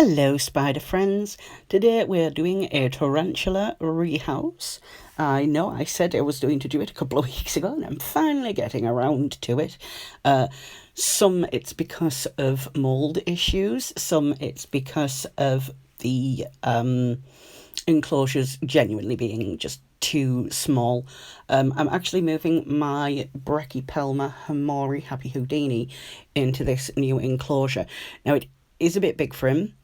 Hello, spider friends. Today we're doing a tarantula rehouse. I know I said I was going to do it a couple of weeks ago, and I'm finally getting around to it. Some it's because of mold issues, some it's because of the enclosures genuinely being just too small. I'm actually moving my Brachypelma Hamori Happy Houdini into this new enclosure. Now, it is a bit big for him.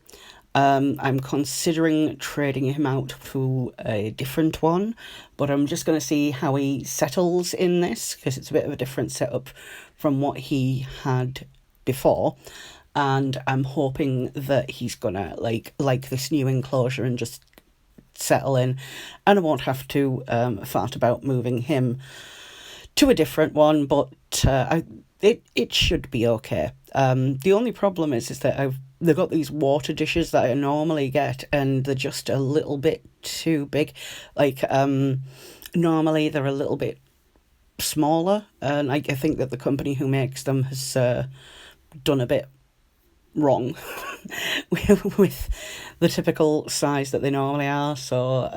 I'm considering trading him out for a different one, but I'm just going to see how he settles in this because it's a bit of a different setup from what he had before. And I'm hoping that he's gonna like this new enclosure and just settle in, and I won't have to fart about moving him to a different one. But it should be okay. The only problem is that they've got these water dishes that I normally get, and they're just a little bit too big. Normally they're a little bit smaller, and I think that the company who makes them has done a bit wrong with the typical size that they normally are. So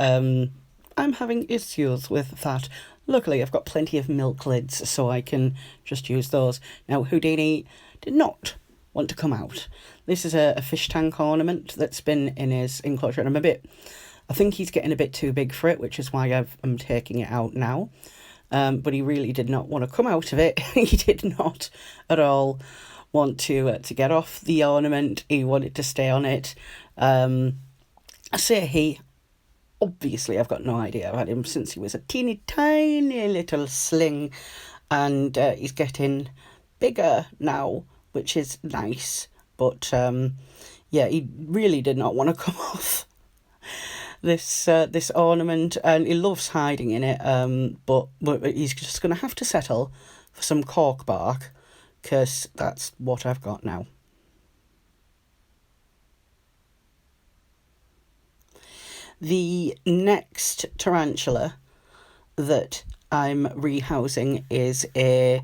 I'm having issues with that. Luckily, I've got plenty of milk lids, so I can just use those. Now, Houdini did not want to come out. This is a fish tank ornament that's been in his enclosure, and I think he's getting a bit too big for it, which is why I'm taking it out now. But he really did not want to come out of it. He did not at all want to get off the ornament. He wanted to stay on it. I say he. Obviously, I've got no idea. I've had him since he was a teeny tiny little sling, and he's getting bigger now, which is nice. But yeah, he really did not want to come off this ornament, and he loves hiding in it. But he's just going to have to settle for some cork bark, because that's what I've got now. The next tarantula that I'm rehousing is a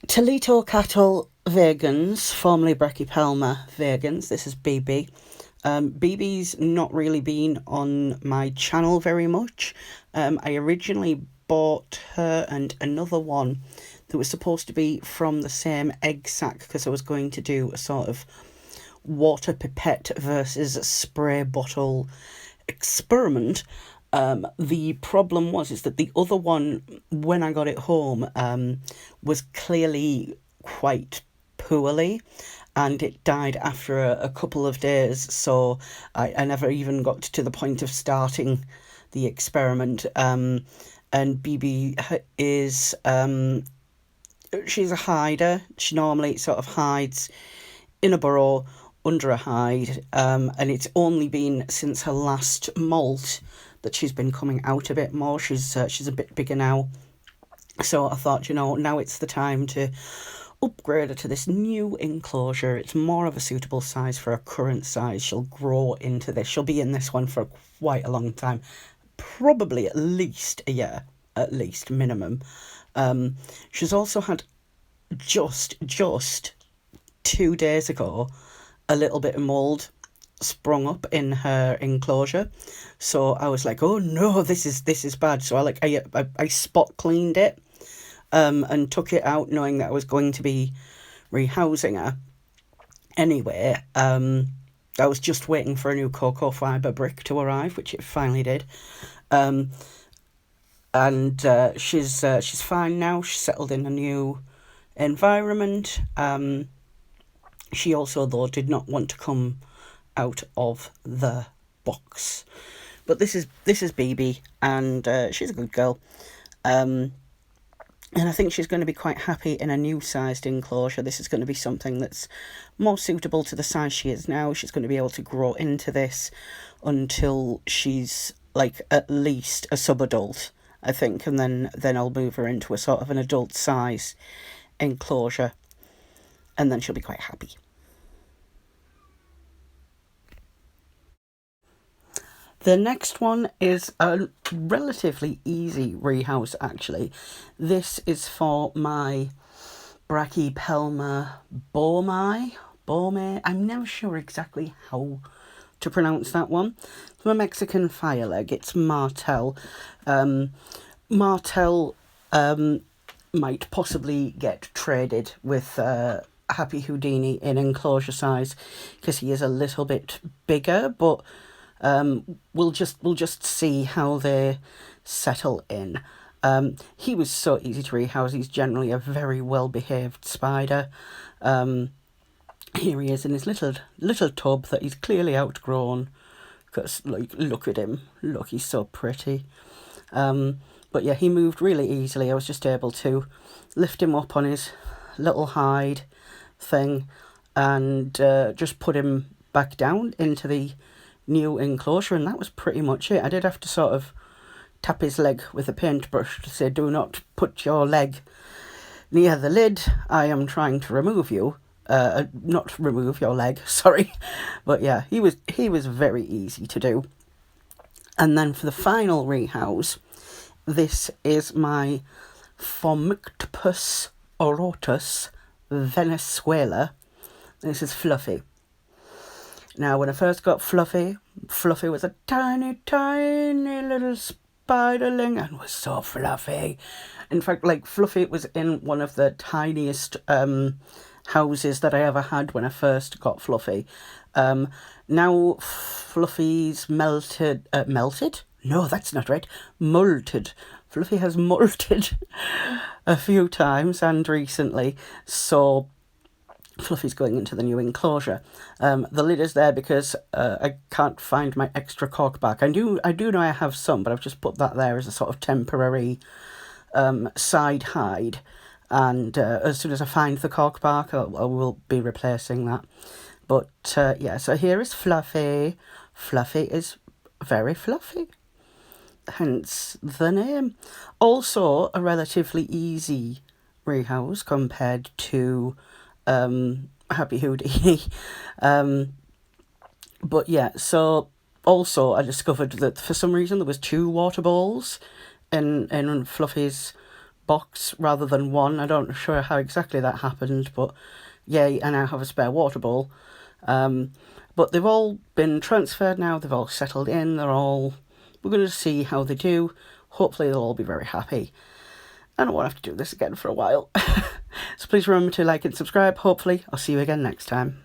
Toledo cattle vegans, formerly Brachypelma vegans. This is BB. BB's not really been on my channel very much. I originally bought her and another one that was supposed to be from the same egg sac, because I was going to do a sort of water pipette versus spray bottle experiment. The problem is that the other one, when I got it home, was clearly quite poorly, and it died after a couple of days, so I never even got to the point of starting the experiment. And BB is she's a hider. She normally sort of hides in a burrow under a hide, and it's only been since her last molt that she's been coming out a bit more. She's a bit bigger now, so I thought, now it's the time to upgrade her to this new enclosure. It's more of a suitable size for her current size. She'll grow into this. She'll be in this one for quite a long time, probably at least a year, at least minimum. She's also had just 2 days ago a little bit of mold sprung up in her enclosure, so I was like, oh no, this is bad. So I spot cleaned it, and took it out, knowing that I was going to be rehousing her anyway. I was just waiting for a new cocoa fibre brick to arrive, which it finally did. And she's fine now. She's settled in a new environment. She also, though, did not want to come out of the box. But this is BB, and she's a good girl. And I think she's going to be quite happy in a new sized enclosure. This is going to be something that's more suitable to the size she is now. She's going to be able to grow into this until she's like at least a sub-adult, I think, and then I'll move her into a sort of an adult size enclosure, and then she'll be quite happy. The next one is a relatively easy rehouse, actually. This is for my Brachypelma bomi, Bome. I'm never sure exactly how to pronounce that one. From a Mexican fireleg, it's Martel. Martel might possibly get traded with Happy Houdini in enclosure size because he is a little bit bigger, but we'll just see how they settle in. He was so easy to rehouse. He's generally a very well behaved spider. Here he is in his little tub that he's clearly outgrown. Because like, look at him. Look, he's so pretty. But yeah, he moved really easily. I was just able to lift him up on his little hide thing and just put him back down into the new enclosure, and that was pretty much it. I did have to sort of tap his leg with a paintbrush to say, do not put your leg near the lid. I am trying to remove you. Not remove your leg, sorry. But yeah, he was very easy to do. And then for the final rehouse, this is my Phomictopus orotus Venezuela. This is Fluffy. Now, when I first got Fluffy, Fluffy was a tiny, tiny little spiderling and was so fluffy. In fact, like, Fluffy was in one of the tiniest houses that I ever had when I first got Fluffy. Now Fluffy's melted. No, that's not right. Molted. Fluffy has molted a few times and recently, so Fluffy's going into the new enclosure. The lid is there because I can't find my extra cork back. I do know I have some, but I've just put that there as a sort of temporary side hide. And as soon as I find the cork bark, I will be replacing that. But yeah, so here is Fluffy. Fluffy is very fluffy, hence the name. Also, a relatively easy rehouse compared to Happy Houdini. But yeah, so also I discovered that for some reason there was 2 water balls in Fluffy's box rather than 1. I don't know sure how exactly that happened, but yay, I now have a spare water ball. But they've all been transferred now, they've all settled in, we're going to see how they do. Hopefully they'll all be very happy. I don't want to have to do this again for a while. So please remember to like and subscribe. Hopefully I'll see you again next time.